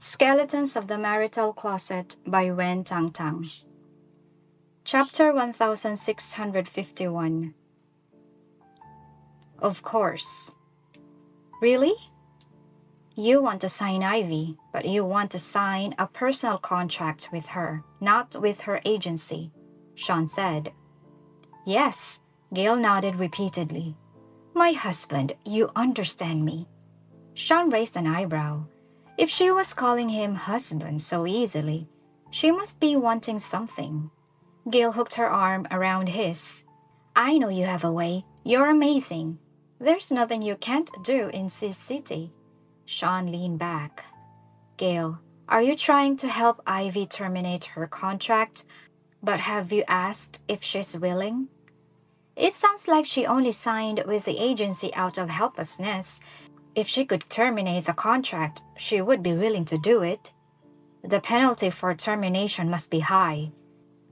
Skeletons of the Marital Closet by Tang. Chapter 1651. Of course. Really? You want to sign Ivy, but you want to sign a personal contract with her, not with her agency, Shawn said. Yes, Gale nodded repeatedly. My husband, you understand me. Shawn raised an eyebrow. If she was calling him husband so easily, she must be wanting something. Gale hooked her arm around his. I know you have a way. You're amazing. There's nothing you can't do in this city. Shawn leaned back. Gale, are you trying to help Ivy terminate her contract? But have you asked if she's willing? It sounds like she only signed with the agency out of helplessness. If she could terminate the contract, she would be willing to do it. The penalty for termination must be high.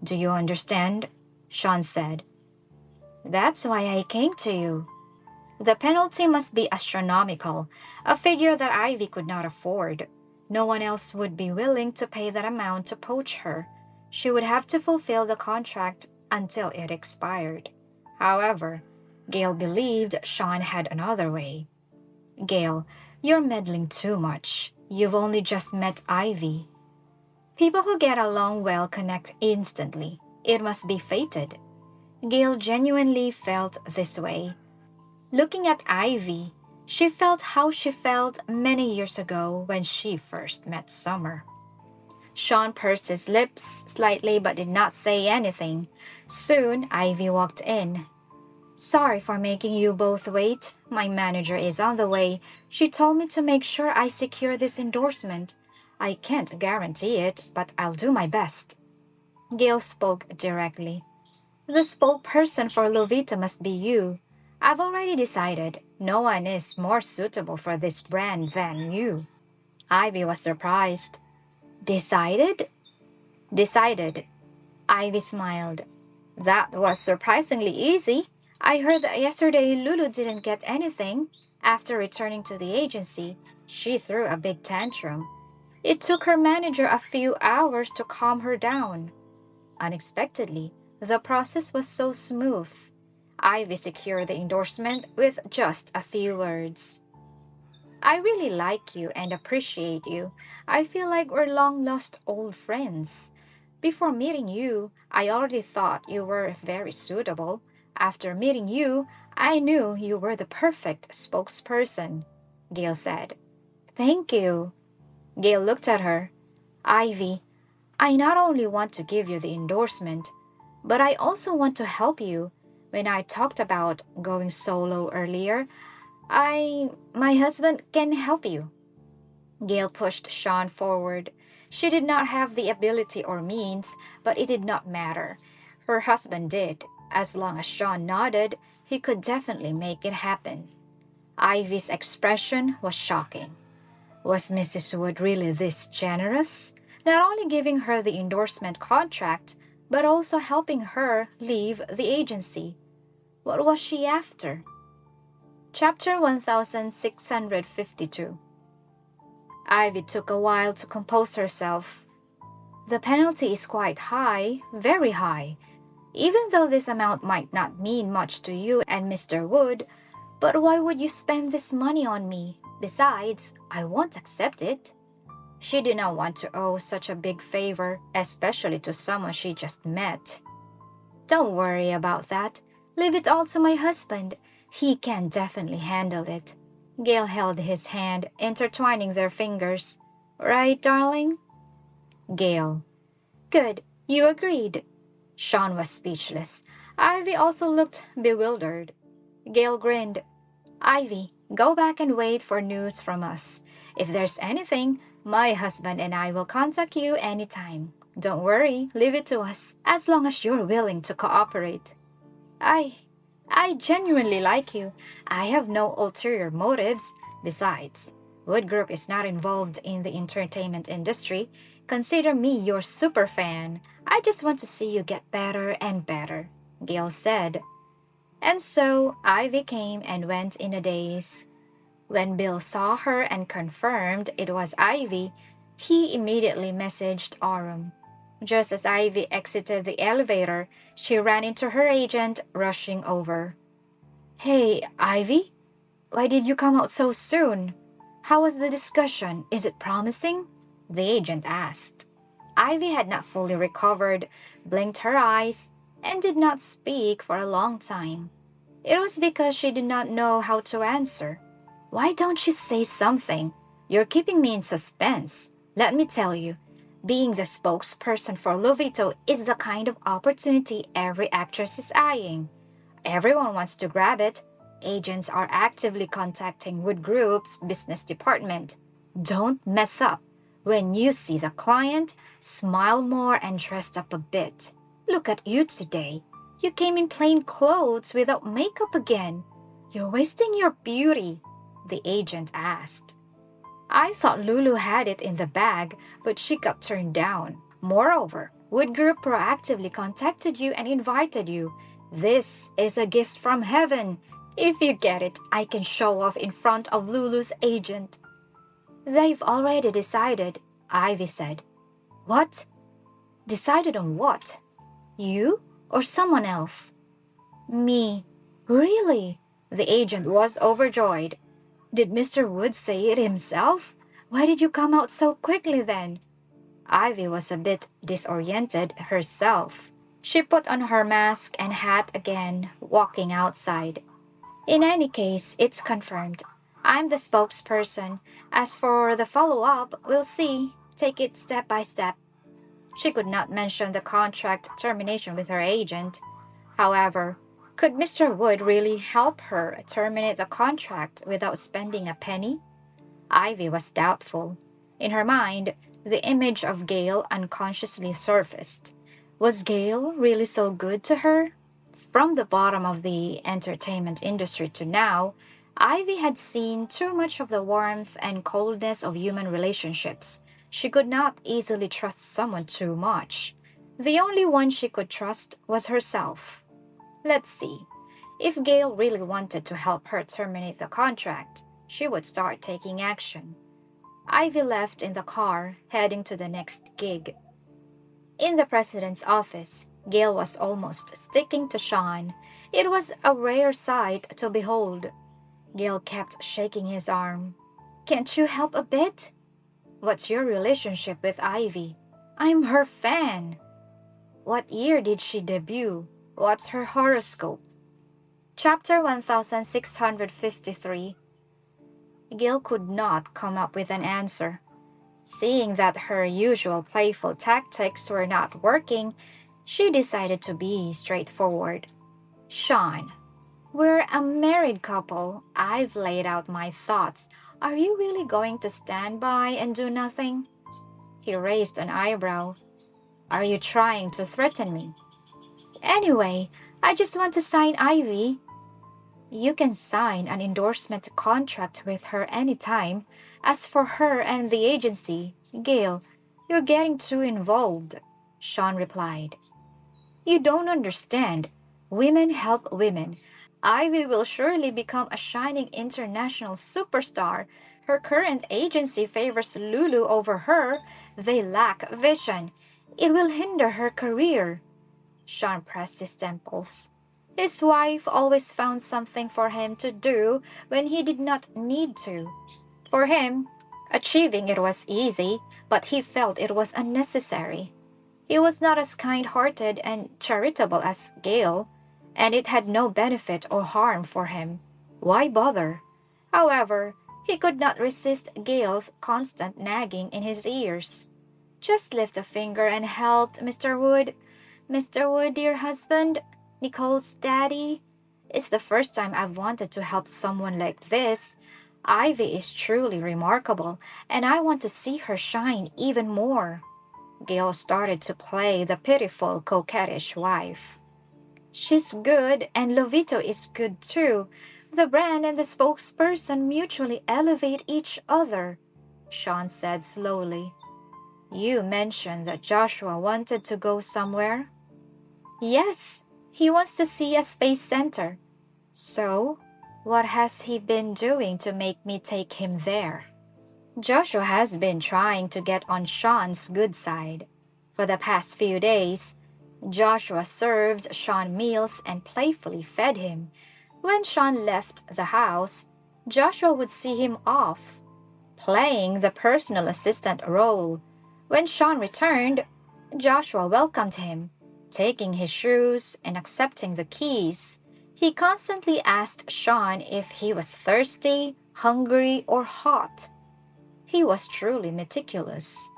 Do you understand? Shawn said. That's why I came to you. The penalty must be astronomical, a figure that Ivy could not afford. No one else would be willing to pay that amount to poach her. She would have to fulfill the contract until it expired. However, Gale believed Shawn had another way. Gale, you're meddling too much. You've only just met Ivy. People who get along well connect instantly. It must be fated. Gale genuinely felt this way. Looking at Ivy, she felt how she felt many years ago when she first met Summer. Shawn pursed his lips slightly but did not say anything. Soon, Ivy walked in. Sorry for making you both wait. My manager is on the way. She told me to make sure I secure this endorsement. I can't guarantee it, but I'll do my best. Gale spoke directly. The spokesperson for Lovita must be you. I've already decided. No one is more suitable for this brand than you. Ivy was surprised. Decided? Decided. Ivy smiled. That was surprisingly easy. I heard that yesterday Lulu didn't get anything. After returning to the agency, she threw a big tantrum. It took her manager a few hours to calm her down. Unexpectedly, the process was so smooth. Ivy secured the endorsement with just a few words. I really like you and appreciate you. I feel like we're long-lost old friends. Before meeting you, I already thought you were very suitable. After meeting you, I knew you were the perfect spokesperson, Gale said. Thank you. Gale looked at her. Ivy, I not only want to give you the endorsement, but I also want to help you. When I talked about going solo earlier, my husband can help you. Gale pushed Shawn forward. She did not have the ability or means, but it did not matter. Her husband did. As long as Shawn nodded, he could definitely make it happen. Ivy's expression was shocking. Was Mrs. Wood really this generous? Not only giving her the endorsement contract, but also helping her leave the agency. What was she after? Chapter 1652. Ivy took a while to compose herself. The penalty is quite high, very high. Even though this amount might not mean much to you and Mr. Wood, but why would you spend this money on me? Besides, I won't accept it. She did not want to owe such a big favor, especially to someone she just met. Don't worry about that. Leave it all to my husband. He can definitely handle it. Gale held his hand, intertwining their fingers. Right, darling? Gale. Good, you agreed. Shawn was speechless. Ivy also looked bewildered. Gale grinned. Ivy, go back and wait for news from us. If there's anything, my husband and I will contact you anytime. Don't worry, leave it to us, as long as you're willing to cooperate. I genuinely like you. I have no ulterior motives. Besides, Wood Group is not involved in the entertainment industry. Consider me your super fan. I just want to see you get better and better, Gale said. And so Ivy came and went in a daze. When Bill saw her and confirmed it was Ivy, He immediately messaged Aurum. Just as Ivy exited the elevator, she ran into her agent, rushing over. Hey, Ivy? Why did you come out so soon? How was the discussion? Is it promising? The agent asked. Ivy had not fully recovered, blinked her eyes, and did not speak for a long time. It was because she did not know how to answer. Why don't you say something? You're keeping me in suspense. Let me tell you, being the spokesperson for Lovito is the kind of opportunity every actress is eyeing. Everyone wants to grab it. Agents are actively contacting Wood Group's business department. Don't mess up. When you see the client, smile more and dress up a bit. Look at you today. You came in plain clothes without makeup again. You're wasting your beauty, the agent asked. I thought Lulu had it in the bag, but she got turned down. Moreover, Wood Group proactively contacted you and invited you. This is a gift from heaven. If you get it, I can show off in front of Lulu's agent. They've already decided, Ivy said. What? Decided on what? You or someone else? Me. Really? The agent was overjoyed. Did Mr. Wood say it himself? Why did you come out so quickly then? Ivy was a bit disoriented herself. She put on her mask and hat again, walking outside. In any case, it's confirmed. I'm the spokesperson. As for the follow-up, we'll see. Take it step by step. She could not mention the contract termination with her agent. However, could Mr. Wood really help her terminate the contract without spending a penny? Ivy was doubtful. In her mind, the image of Gale unconsciously surfaced. Was Gale really so good to her? From the bottom of the entertainment industry to now, Ivy had seen too much of the warmth and coldness of human relationships. She could not easily trust someone too much. The only one she could trust was herself. Let's see. If Gale really wanted to help her terminate the contract, she would start taking action. Ivy left in the car, heading to the next gig. In the president's office, Gale was almost sticking to Shawn. It was a rare sight to behold. Gale kept shaking his arm. Can't you help a bit? What's your relationship with Ivy? I'm her fan. What year did she debut? What's her horoscope? Chapter 1653. Gale could not come up with an answer. Seeing that her usual playful tactics were not working, she decided to be straightforward. Shawn, we're a married couple. I've laid out my thoughts. Are you really going to stand by and do nothing? He raised an eyebrow. Are you trying to threaten me? Anyway, I just want to sign Ivy. You can sign an endorsement contract with her anytime. As for her and the agency, Gale, you're getting too involved, Shawn replied. You don't understand. Women help women. Ivy will surely become a shining international superstar. Her current agency favors Lulu over her. They lack vision. It will hinder her career. Shawn pressed his temples. His wife always found something for him to do when he did not need to. For him, achieving it was easy, but he felt it was unnecessary. He was not as kind-hearted and charitable as Gale, and it had no benefit or harm for him. Why bother? However, he could not resist Gale's constant nagging in his ears. Just lift a finger and help, Mr. Wood. Mr. Wood, dear husband, Nicole's daddy. It's the first time I've wanted to help someone like this. Ivy is truly remarkable, and I want to see her shine even more. Gale started to play the pitiful, coquettish wife. She's good, and Lovito is good too. The brand and the spokesperson mutually elevate each other, Shawn said slowly. You mentioned that Joshua wanted to go somewhere? Yes, he wants to see a space center. So, what has he been doing to make me take him there? Joshua has been trying to get on Shawn's good side. For the past few days, Joshua served Shawn meals and playfully fed him. When Shawn left the house, Joshua would see him off, playing the personal assistant role. When Shawn returned, Joshua welcomed him, taking his shoes and accepting the keys. He constantly asked Shawn if he was thirsty, hungry, or hot. He was truly meticulous.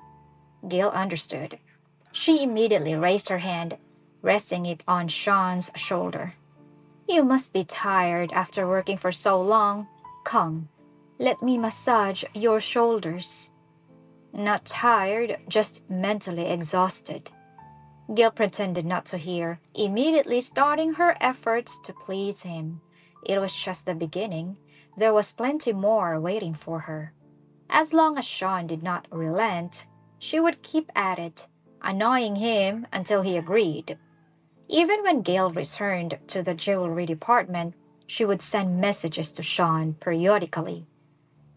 Gale understood. She immediately raised her hand, resting it on Shawn's shoulder. You must be tired after working for so long. Come, let me massage your shoulders. Not tired, just mentally exhausted. Gale pretended not to hear, immediately starting her efforts to please him. It was just the beginning. There was plenty more waiting for her. As long as Shawn did not relent, she would keep at it, annoying him until he agreed. Even when Gale returned to the jewelry department, she would send messages to Shawn periodically.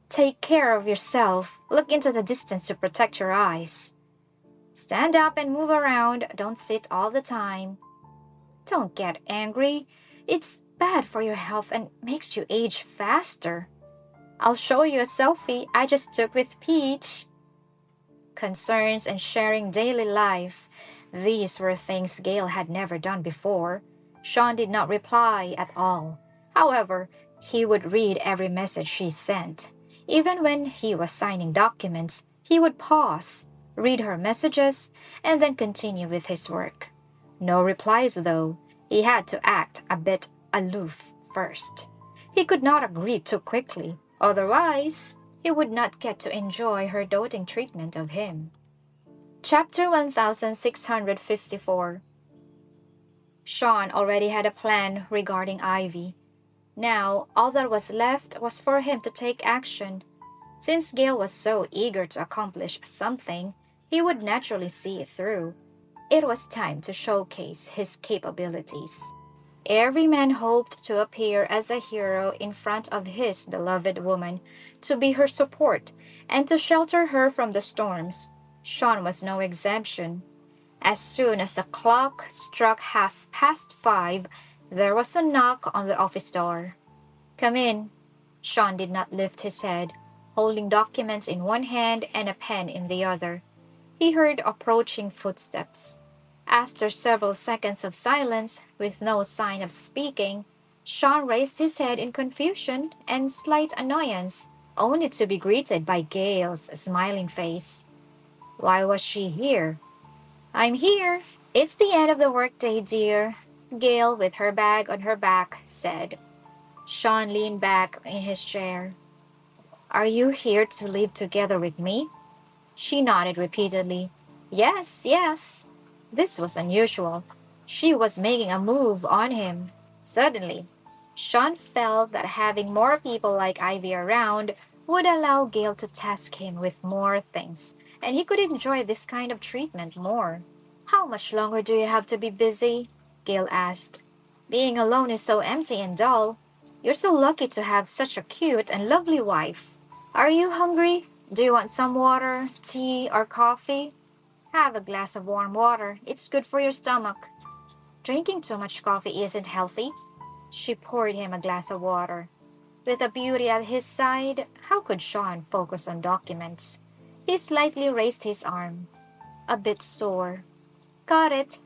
Take care of yourself. Look into the distance to protect your eyes. Stand up and move around. Don't sit all the time. Don't get angry. It's bad for your health and makes you age faster. I'll show you a selfie I just took with Peach. Concerns and sharing daily life. These were things Gale had never done before. Shawn did not reply at all. However, he would read every message she sent. Even when he was signing documents, he would pause, read her messages, and then continue with his work. No replies, though. He had to act a bit aloof first. He could not agree too quickly, otherwise he would not get to enjoy her doting treatment of him. Chapter 1654. Shawn already had a plan regarding Ivy. Now, all that was left was for him to take action. Since Gale was so eager to accomplish something, he would naturally see it through. It was time to showcase his capabilities. Every man hoped to appear as a hero in front of his beloved woman, to be her support, and to shelter her from the storms. Shawn was no exemption. As soon as the clock struck 5:30, there was a knock on the office door. Come in. Shawn did not lift his head, holding documents in one hand and a pen in the other. He heard approaching footsteps. After several seconds of silence, with no sign of speaking, Shawn raised his head in confusion and slight annoyance, only to be greeted by Gale's smiling face. Why was she here? I'm here. It's the end of the workday, dear, Gale, with her bag on her back, said. Shawn leaned back in his chair. Are you here to live together with me? She nodded repeatedly. Yes, yes. This was unusual. She was making a move on him. Suddenly, Shawn felt that having more people like Ivy around would allow Gale to task him with more things, and he could enjoy this kind of treatment more. How much longer do you have to be busy? Gale asked. Being alone is so empty and dull. You're so lucky to have such a cute and lovely wife. Are you hungry? Do you want some water, tea, or coffee? Have a glass of warm water. It's good for your stomach. Drinking too much coffee isn't healthy. She poured him a glass of water. With a beauty at his side, how could Shawn focus on documents? He slightly raised his arm. A bit sore. Got it.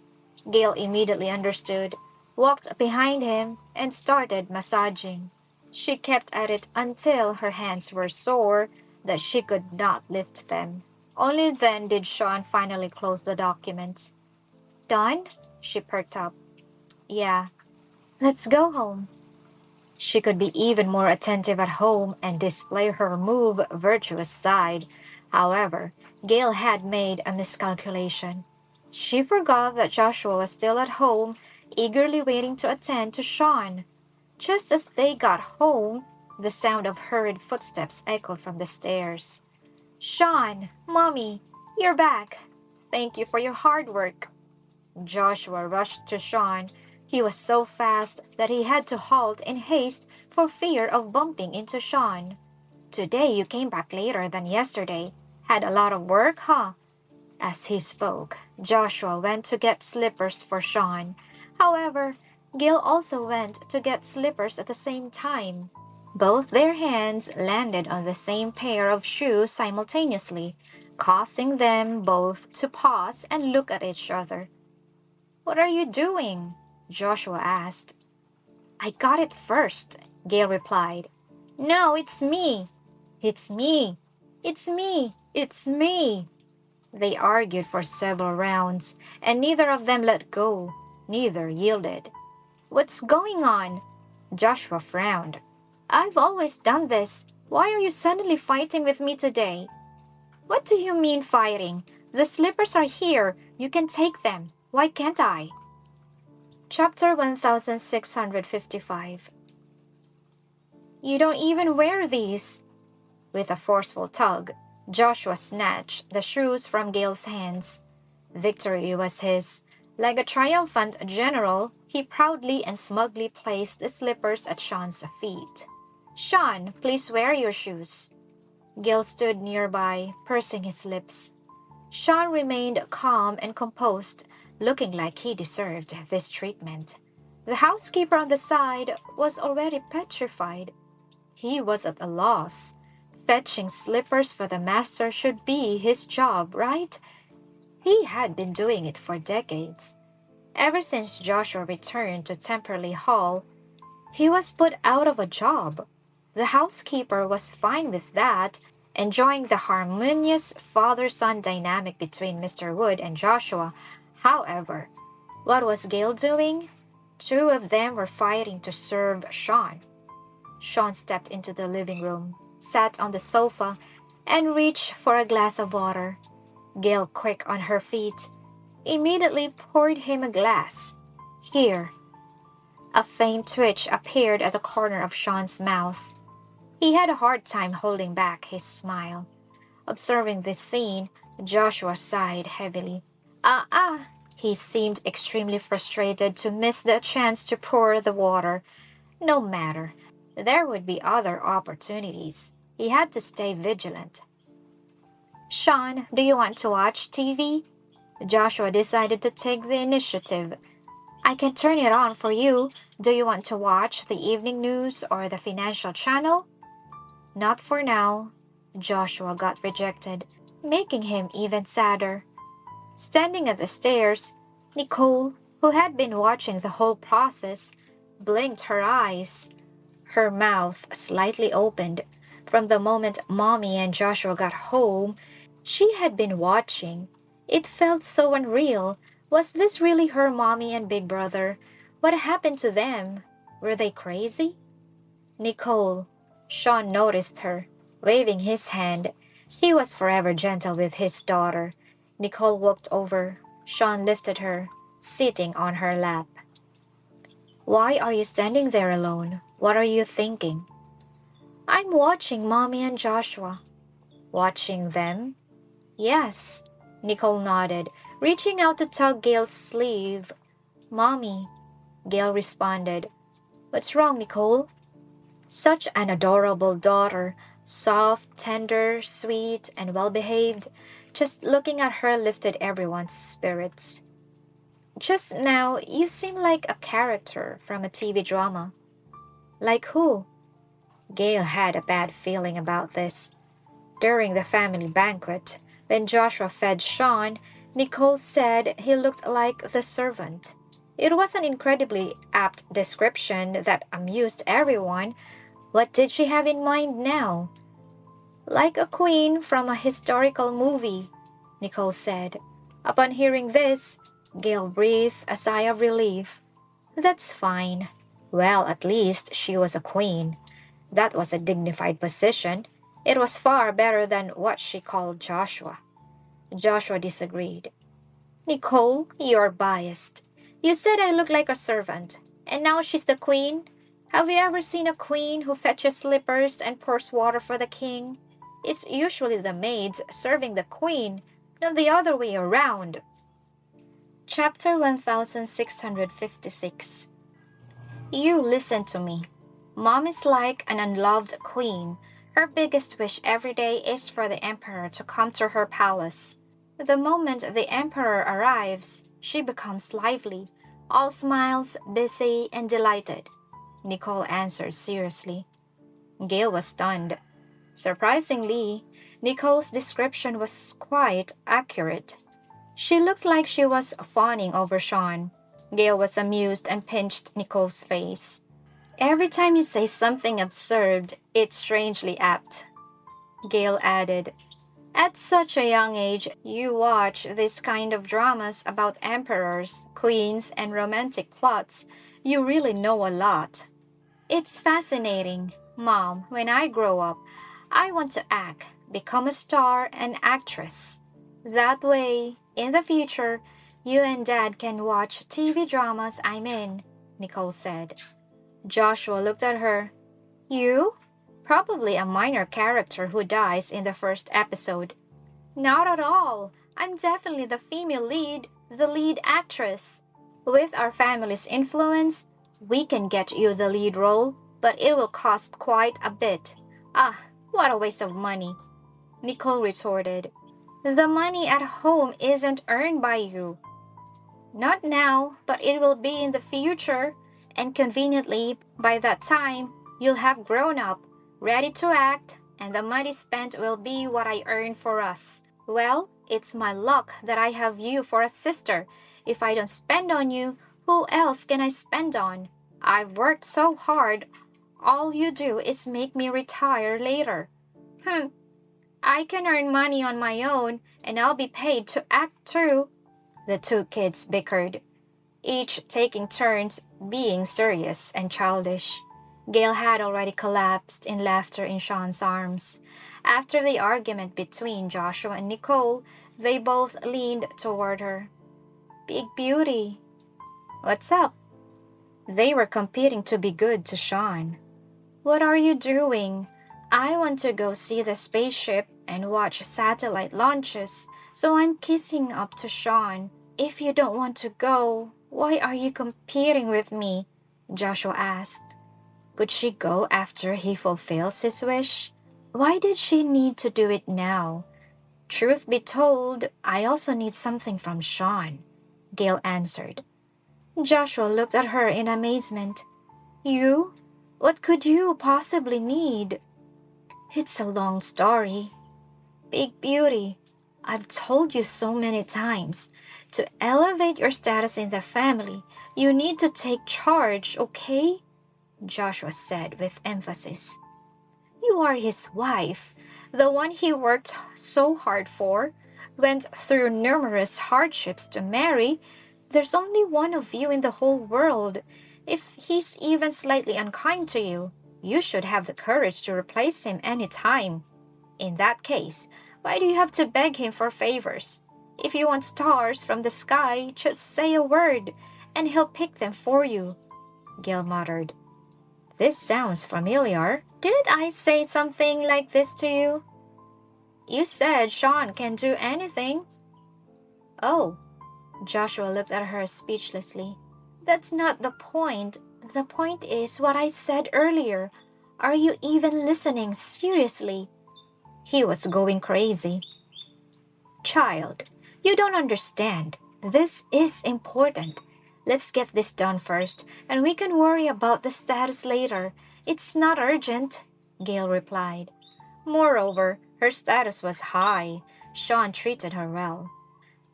Gale immediately understood, walked behind him, and started massaging. She kept at it until her hands were sore that she could not lift them. Only then did Shawn finally close the document. Done? She perked up. Yeah. Let's go home. She could be even more attentive at home and display her virtuous side. However, Gale had made a miscalculation. She forgot that Joshua was still at home, eagerly waiting to attend to Shawn. Just as they got home, the sound of hurried footsteps echoed from the stairs. Shawn, Mommy, you're back. Thank you for your hard work. Joshua rushed to Shawn. He was so fast that he had to halt in haste for fear of bumping into Shawn. Today you came back later than yesterday. Had a lot of work, huh? As he spoke, Joshua went to get slippers for Shawn. However, Gale also went to get slippers at the same time. Both their hands landed on the same pair of shoes simultaneously, causing them both to pause and look at each other. "What are you doing?" Joshua asked. "I got it first," Gale replied. "No, it's me. It's me. It's me. It's me." They argued for several rounds, and neither of them let go. Neither yielded. "What's going on?" Joshua frowned. "I've always done this. Why are you suddenly fighting with me today?" "What do you mean fighting? The slippers are here. You can take them. Why can't I?" Chapter 1655. "You don't even wear these." With a forceful tug, Joshua snatched the shoes from Gale's hands. Victory was his. Like a triumphant general, he proudly and smugly placed the slippers at Shawn's feet. "Shawn, please wear your shoes." Gale stood nearby, pursing his lips. Shawn remained calm and composed, looking like he deserved this treatment. The housekeeper on the side was already petrified. He was at a loss. Fetching slippers for the master should be his job, right? He had been doing it for decades. Ever since Joshua returned to Temperley Hall, he was put out of a job. The housekeeper was fine with that, enjoying the harmonious father-son dynamic between Mr. Wood and Joshua. However, what was Gale doing? Two of them were fighting to serve Shawn. Shawn stepped into the living room, sat on the sofa, and reached for a glass of water. Gale, quick on her feet, immediately poured him a glass. "Here." A faint twitch appeared at the corner of Shawn's mouth. He had a hard time holding back his smile. Observing this scene, Joshua sighed heavily. He seemed extremely frustrated to miss the chance to pour the water. No matter. There would be other opportunities. He had to stay vigilant. "Shawn, do you want to watch TV?" Joshua decided to take the initiative. "I can turn it on for you. Do you want to watch the evening news or the financial channel?" "Not for now." Joshua got rejected, making him even sadder. Standing at the stairs, Nicole, who had been watching the whole process, blinked her eyes. Her mouth slightly opened. From the moment Mommy and Joshua got home, she had been watching. It felt so unreal. Was this really her mommy and big brother? What happened to them? Were they crazy? "Nicole." Shawn noticed her, waving his hand. He was forever gentle with his daughter. Nicole walked over. Shawn lifted her, sitting on her lap. "Why are you standing there alone? What are you thinking?" "I'm watching Mommy and Joshua." "Watching them?" "Yes." Nicole nodded, reaching out to tug Gale's sleeve. "Mommy," Gale responded. "What's wrong, Nicole?" Such an adorable daughter, soft, tender, sweet, and well-behaved. Just looking at her lifted everyone's spirits. "Just now, you seem like a character from a TV drama." "Like who?" Gale had a bad feeling about this. During the family banquet, when Joshua fed Shawn, Nicole said he looked like the servant. It was an incredibly apt description that amused everyone. What did she have in mind now? "Like a queen from a historical movie," Nicole said. Upon hearing this, Gale breathed a sigh of relief. "That's fine." Well, at least she was a queen. That was a dignified position. It was far better than what she called Joshua. Joshua disagreed. "Nicole, you're biased. You said I look like a servant, and now she's the queen? Have you ever seen a queen who fetches slippers and pours water for the king? It's usually the maids serving the queen, not the other way around." Chapter 1656. "You listen to me. Mom is like an unloved queen. Her biggest wish every day is for the Emperor to come to her palace. The moment the Emperor arrives, she becomes lively, all smiles, busy, and delighted. Nicole answered seriously. Gale was stunned. Surprisingly, Nicole's description was quite accurate. She looked like she was fawning over Shawn. Gale was amused and pinched Nicole's face. Every time you say something absurd, it's strangely apt, Gale added. At such a young age, you watch this kind of dramas about emperors, queens, and romantic plots. You really know a lot. It's fascinating. Mom, when I grow up, I want to act, become a star and actress. That way, in the future, you and Dad can watch TV dramas I'm in, Nicole said. Joshua looked at her. You? Probably a minor character who dies in the first episode. Not at all. I'm definitely the female lead, the lead actress. With our family's influence, we can get you the lead role, but it will cost quite a bit. Ah, what a waste of money, Nicole retorted. The money at home isn't earned by you. Not now, but it will be in the future, and conveniently, by that time, you'll have grown up, ready to act, and the money spent will be what I earn for us. Well, it's my luck that I have you for a sister. If I don't spend on you, who else can I spend on? I've worked so hard. All you do is make me retire later. I can earn money on my own, and I'll be paid to act too. The two kids bickered, each taking turns being serious and childish. Gale had already collapsed in laughter in Shawn's arms. After the argument between Joshua and Nicole, they both leaned toward her. Big Beauty. What's up? They were competing to be good to Shawn. What are you doing? I want to go see the spaceship and watch satellite launches, so I'm kissing up to Shawn. If you don't want to go, why are you competing with me? Joshua asked. Could she go after he fulfills his wish? Why did she need to do it now? Truth be told, I also need something from Shawn, Gale answered. Joshua looked at her in amazement. You? What could you possibly need? It's a long story. Big Beauty, I've told you so many times. To elevate your status in the family, you need to take charge, okay? Joshua said with emphasis. You are his wife, the one he worked so hard for, went through numerous hardships to marry. There's only one of you in the whole world. If he's even slightly unkind to you, you should have the courage to replace him any time. In that case, why do you have to beg him for favors? If you want stars from the sky, just say a word, and he'll pick them for you, Gale muttered. This sounds familiar. Didn't I say something like this to you? You said Shawn can do anything. Oh, Joshua looked at her speechlessly. That's not the point. The point is what I said earlier. Are you even listening seriously? He was going crazy. Child, you don't understand. This is important. Let's get this done first, and we can worry about the status later. It's not urgent, Gale replied. Moreover, her status was high. Shawn treated her well.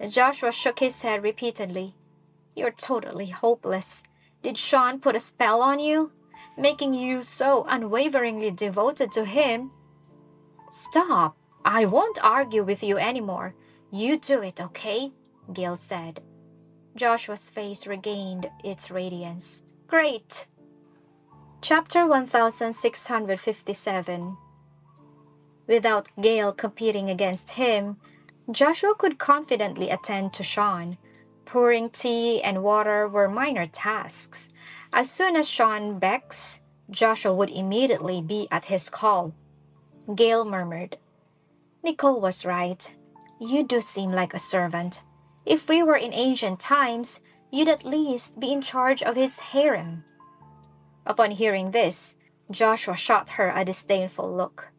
Joshua shook his head repeatedly. You're totally hopeless. Did Shawn put a spell on you, making you so unwaveringly devoted to him? Stop. I won't argue with you anymore. You do it, okay? Gale said. Joshua's face regained its radiance. Great. Chapter 1657. Without Gale competing against him, Joshua could confidently attend to Shawn. Pouring tea and water were minor tasks. As soon as Shawn becks, Joshua would immediately be at his call. Gale murmured, Nicole was right. You do seem like a servant. If we were in ancient times, you'd at least be in charge of his harem. Upon hearing this, Joshua shot her a disdainful look.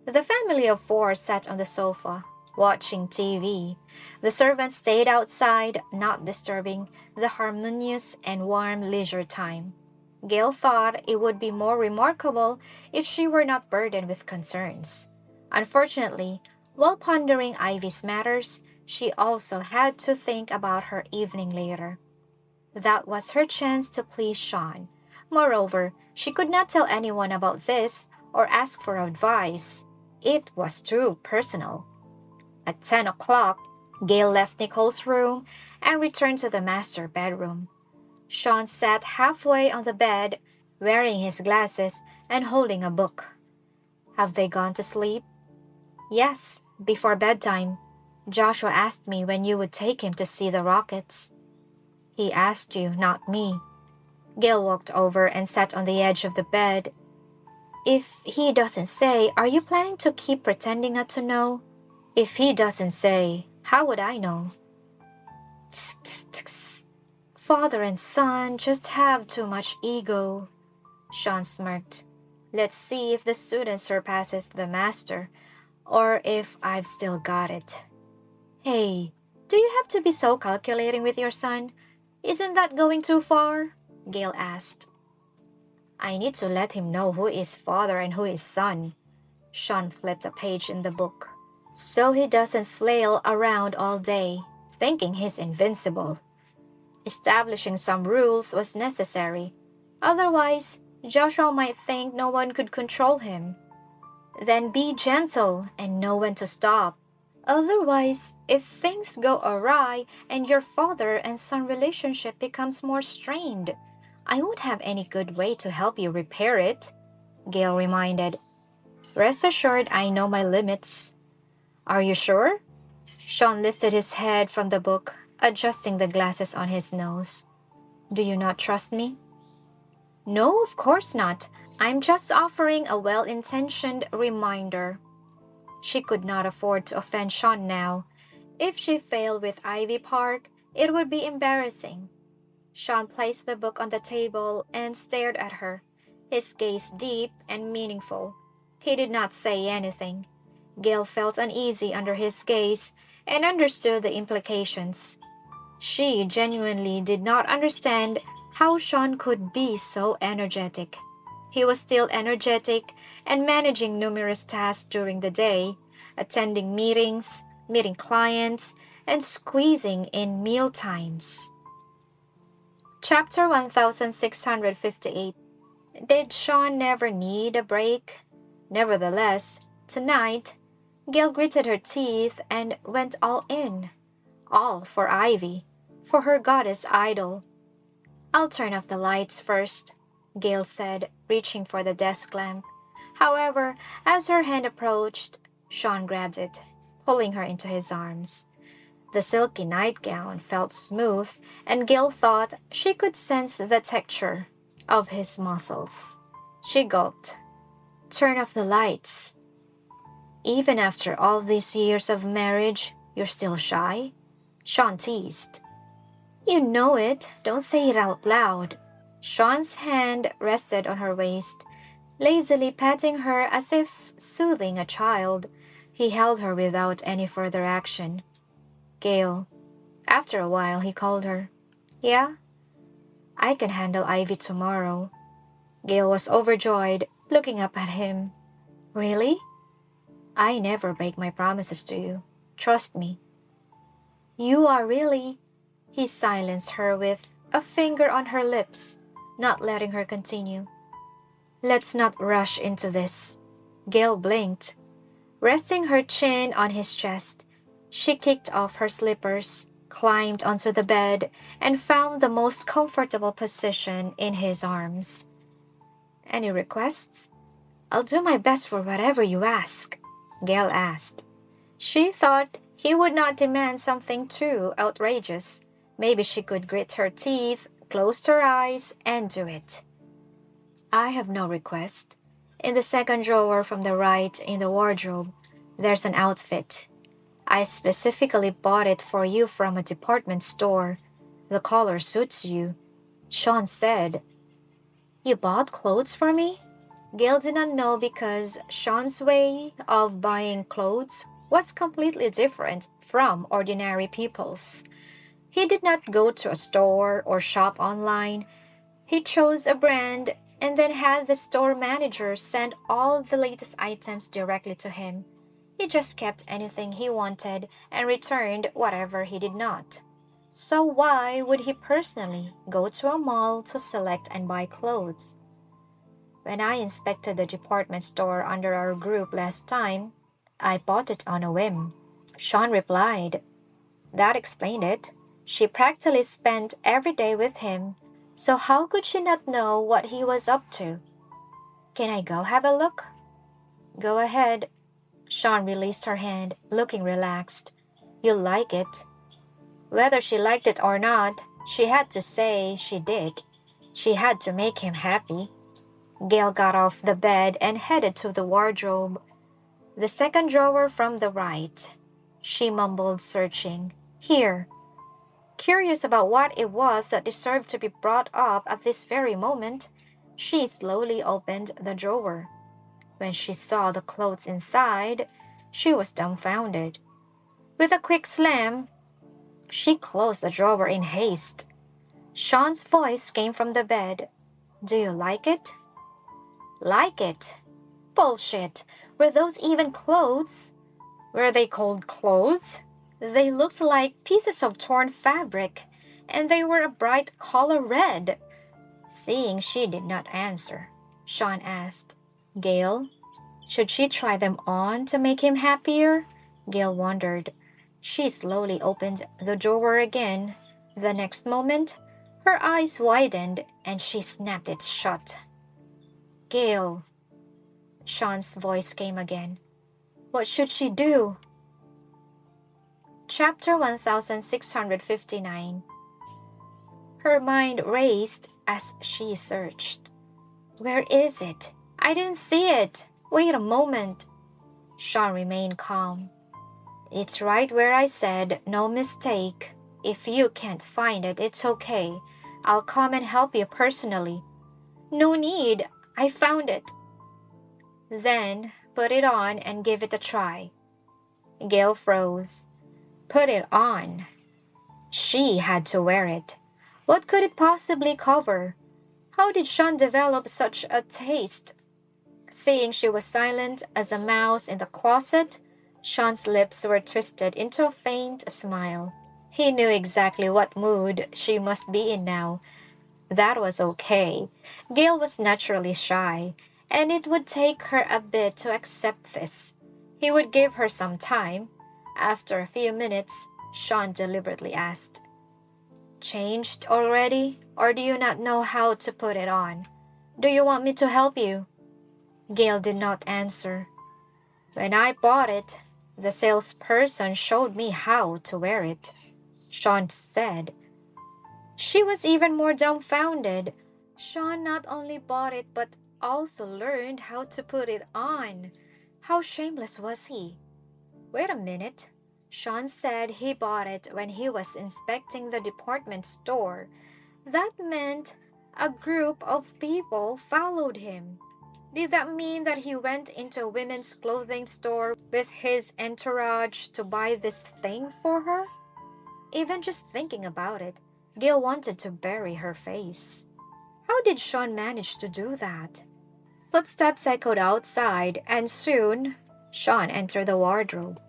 The family of four sat on the sofa, watching TV. The servants stayed outside, not disturbing the harmonious and warm leisure time. Gale thought it would be more remarkable if she were not burdened with concerns. Unfortunately, while pondering Ivy's matters, she also had to think about her evening later. That was her chance to please Shawn. Moreover, she could not tell anyone about this or ask for advice. It was too personal. At 10 o'clock, Gale left Nicole's room and returned to the master bedroom. Shawn sat halfway on the bed, wearing his glasses and holding a book. Have they gone to sleep? Yes, before bedtime. Joshua asked me when you would take him to see the rockets. He asked you, not me. Gale walked over and sat on the edge of the bed. If he doesn't say, are you planning to keep pretending not to know? If he doesn't say, how would I know? Father and son just have too much ego. Shawn smirked. Let's see if the student surpasses the master, or if I've still got it. Hey, do you have to be so calculating with your son? Isn't that going too far? Gale asked. I need to let him know who is father and who is son. Shawn flipped a page in the book. So he doesn't flail around all day, thinking he's invincible. Establishing some rules was necessary. Otherwise, Joshua might think no one could control him. Then be gentle and know when to stop. Otherwise, if things go awry and your father and son relationship becomes more strained, I won't have any good way to help you repair it, Gale reminded. Rest assured I know my limits. Are you sure? Shawn lifted his head from the book, adjusting the glasses on his nose. Do you not trust me? No, of course not. I'm just offering a well-intentioned reminder. She could not afford to offend Shawn now. If she failed with Ivy Park, it would be embarrassing. Shawn placed the book on the table and stared at her, his gaze deep and meaningful. He did not say anything. Gale felt uneasy under his gaze and understood the implications. She genuinely did not understand how Shawn could be so energetic. He was still energetic and managing numerous tasks during the day, attending meetings, meeting clients, and squeezing in meal times. Chapter 1658. Did Shawn never need a break? Nevertheless, tonight, Gale gritted her teeth and went all in. All for Ivy, for her goddess idol. I'll turn off the lights first, Gale said, reaching for the desk lamp. However, as her hand approached, Shawn grabbed it, pulling her into his arms. The silky nightgown felt smooth, and Gale thought she could sense the texture of his muscles. She gulped. Turn off the lights. Even after all these years of marriage, you're still shy? Shawn teased. You know it, don't say it out loud. Shawn's hand rested on her waist, lazily patting her as if soothing a child. He held her without any further action. Gale. After a while, he called her. Yeah? I can handle Ivy tomorrow. Gale was overjoyed, looking up at him. Really? I never break my promises to you. Trust me. You are really... He silenced her with a finger on her lips, not letting her continue. Let's not rush into this. Gale blinked. Resting her chin on his chest, she kicked off her slippers, climbed onto the bed, and found the most comfortable position in his arms. Any requests? I'll do my best for whatever you ask, Gale asked. She thought he would not demand something too outrageous. Maybe she could grit her teeth, close her eyes, and do it. I have no request. In the second drawer from the right in the wardrobe, there's an outfit. I specifically bought it for you from a department store. The color suits you. Shawn said. You bought clothes for me? Gale did not know because Shawn's way of buying clothes was completely different from ordinary people's. He did not go to a store or shop online. He chose a brand and then had the store manager send all the latest items directly to him. He just kept anything he wanted and returned whatever he did not. So why would he personally go to a mall to select and buy clothes? When I inspected the department store under our group last time, I bought it on a whim. Shawn replied. That explained it. She practically spent every day with him, so how could she not know what he was up to? Can I go have a look? Go ahead. Shawn released her hand, looking relaxed. You'll like it. Whether she liked it or not, she had to say she did. She had to make him happy. Gale got off the bed and headed to the wardrobe. The second drawer from the right. She mumbled, searching. Here. Curious about what it was that deserved to be brought up at this very moment, she slowly opened the drawer. When she saw the clothes inside, she was dumbfounded. With a quick slam, she closed the drawer in haste. Shawn's voice came from the bed. Do you like it? Like it? Bullshit. Were those even clothes? Were they called clothes? They looked like pieces of torn fabric, and they were a bright color red. Seeing she did not answer, Shawn asked, Gale, should she try them on to make him happier? Gale wondered. She slowly opened the drawer again. The next moment, her eyes widened and she snapped it shut. Gale, Shawn's voice came again. What should she do? Chapter 1659. Her mind raced as she searched. Where is it? I didn't see it. Wait a moment. Shawn remained calm. It's right where I said, no mistake. If you can't find it, it's okay. I'll come and help you personally. No need. I found it. Then put it on and give it a try. Gale froze. Put it on. She had to wear it. What could it possibly cover? How did Shawn develop such a taste? Seeing she was silent as a mouse in the closet, Shawn's lips were twisted into a faint smile. He knew exactly what mood she must be in now. That was okay. Gale was naturally shy, and it would take her a bit to accept this. He would give her some time. After a few minutes, Shawn deliberately asked, Changed already, or do you not know how to put it on? Do you want me to help you? Gale did not answer. When I bought it, the salesperson showed me how to wear it, Shawn said. She was even more dumbfounded. Shawn not only bought it but also learned how to put it on. How shameless was he? Wait a minute. Shawn said he bought it when he was inspecting the department store. That meant a group of people followed him. Did that mean that he went into a women's clothing store with his entourage to buy this thing for her? Even just thinking about it, Gale wanted to bury her face. How did Shawn manage to do that? Footsteps echoed outside, and soon Shawn entered the wardrobe.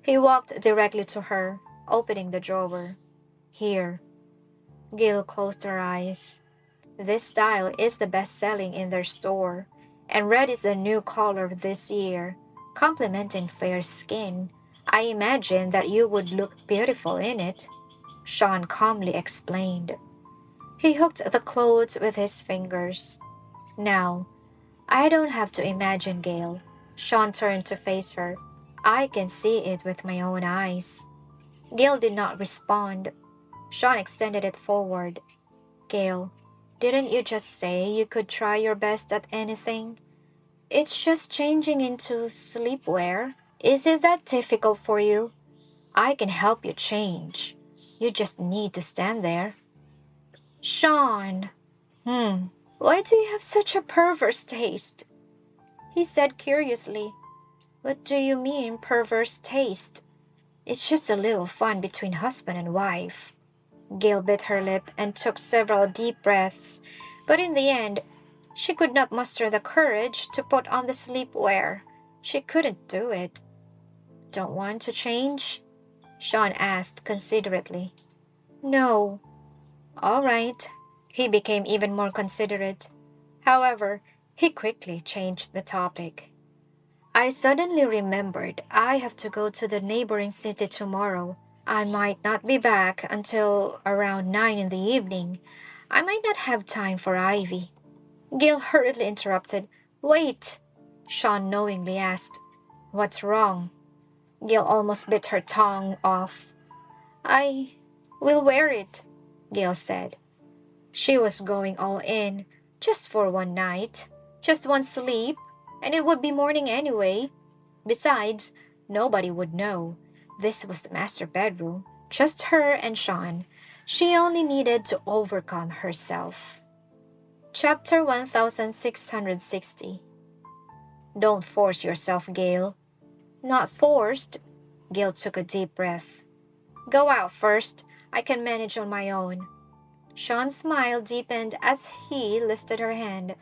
He walked directly to her, opening the drawer. Here. Gale closed her eyes. This style is the best-selling in their store, and red is the new color this year, complementing fair skin. I imagine that you would look beautiful in it, Shawn calmly explained. He hooked the clothes with his fingers. Now, I don't have to imagine, Gale. Shawn turned to face her. I can see it with my own eyes. Gale did not respond. Shawn extended it forward. Gale, didn't you just say you could try your best at anything? It's just changing into sleepwear. Is it that difficult for you? I can help you change. You just need to stand there. Shawn! Why do you have such a perverse taste? He said curiously. What do you mean, perverse taste? It's just a little fun between husband and wife. Gale bit her lip and took several deep breaths, but in the end, she could not muster the courage to put on the sleepwear. She couldn't do it. Don't want to change? Shawn asked considerately. No. All right. He became even more considerate. However, he quickly changed the topic. I suddenly remembered I have to go to the neighboring city tomorrow. I might not be back until around 9 in the evening. I might not have time for Ivy. Gale hurriedly interrupted. Wait! Shawn knowingly asked. What's wrong? Gale almost bit her tongue off. I will wear it, Gale said. She was going all in, just for one night, just one sleep, and it would be morning anyway. Besides, nobody would know. This was the master bedroom, just her and Shawn. She only needed to overcome herself. Chapter 1660. Don't force yourself, Gale. Not forced. Gale took a deep breath. Go out first. I can manage on my own. Shawn's smile deepened as he lifted her hand,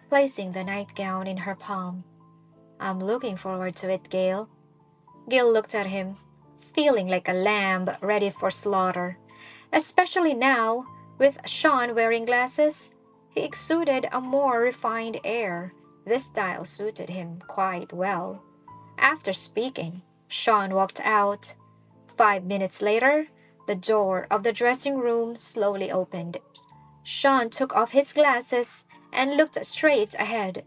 placing the nightgown in her palm. I'm looking forward to it, Gale. Gale looked at him, feeling like a lamb ready for slaughter. Especially now, with Shawn wearing glasses, he exuded a more refined air. This style suited him quite well. After speaking, Shawn walked out. 5 minutes later, the door of the dressing room slowly opened. Shawn took off his glasses and looked straight ahead.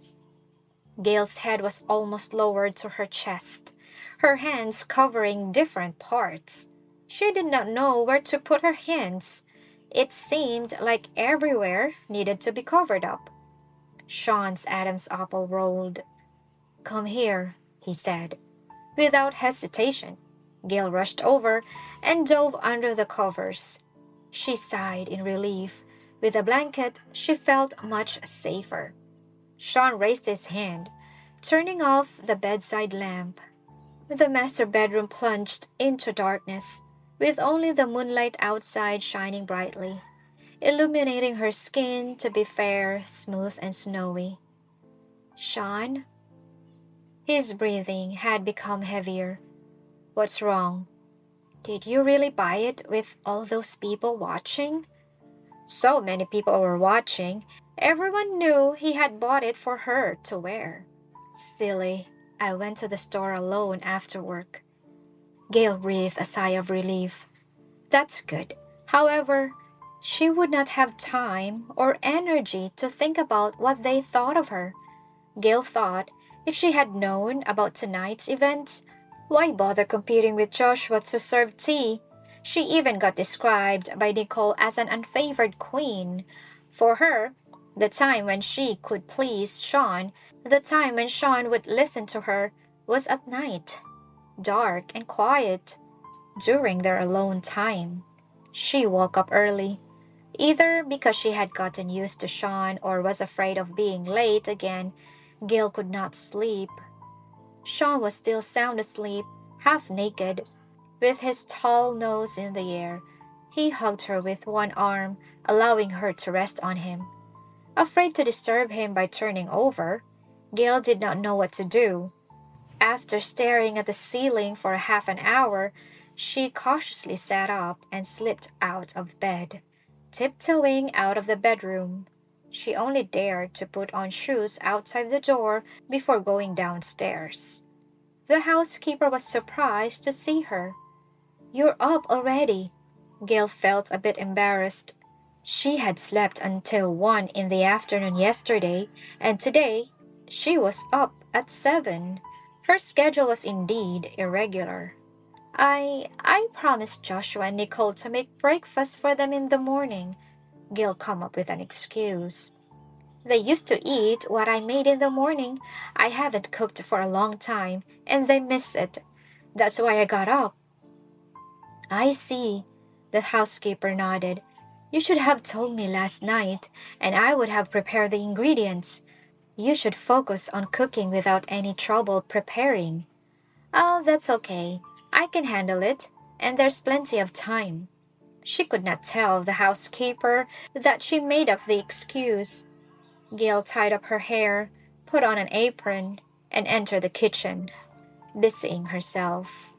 Gale's head was almost lowered to her chest, her hands covering different parts. She did not know where to put her hands. It seemed like everywhere needed to be covered up. Shawn's Adam's apple rolled. Come here, he said. Without hesitation, Gale rushed over and dove under the covers. She sighed in relief. With a blanket, she felt much safer. Shawn raised his hand, turning off the bedside lamp. The master bedroom plunged into darkness, with only the moonlight outside shining brightly, illuminating her skin to be fair, smooth, and snowy. Shawn? His breathing had become heavier. What's wrong? Did you really buy it with all those people watching? So many people were watching. Everyone knew he had bought it for her to wear. Silly. I went to the store alone after work. Gale breathed a sigh of relief. That's good. However, she would not have time or energy to think about what they thought of her. Gale thought if she had known about tonight's events, why bother competing with Joshua to serve tea? She even got described by Nicole as an unfavored queen. For her, the time when she could please Shawn, the time when Shawn would listen to her, was at night, dark and quiet, during their alone time. She woke up early, either because she had gotten used to Shawn or was afraid of being late again. Gale could not sleep. Shawn was still sound asleep, half naked, with his tall nose in the air. He hugged her with one arm, allowing her to rest on him. Afraid to disturb him by turning over, Gale did not know what to do. After staring at the ceiling for half an hour, she cautiously sat up and slipped out of bed, tiptoeing out of the bedroom. She only dared to put on shoes outside the door before going downstairs. The housekeeper was surprised to see her. You're up already. Gale felt a bit embarrassed. She had slept until 1 in the afternoon yesterday, and today she was up at 7. Her schedule was indeed irregular. I promised Joshua and Nicole to make breakfast for them in the morning. Gale came up with an excuse. They used to eat what I made in the morning. I haven't cooked for a long time, and they miss it. That's why I got up. I see. The housekeeper nodded. You should have told me last night, and I would have prepared the ingredients. You should focus on cooking without any trouble preparing. Oh, that's okay. I can handle it, and there's plenty of time. She could not tell the housekeeper that she made up the excuse. Gale tied up her hair, put on an apron, and entered the kitchen, busying herself.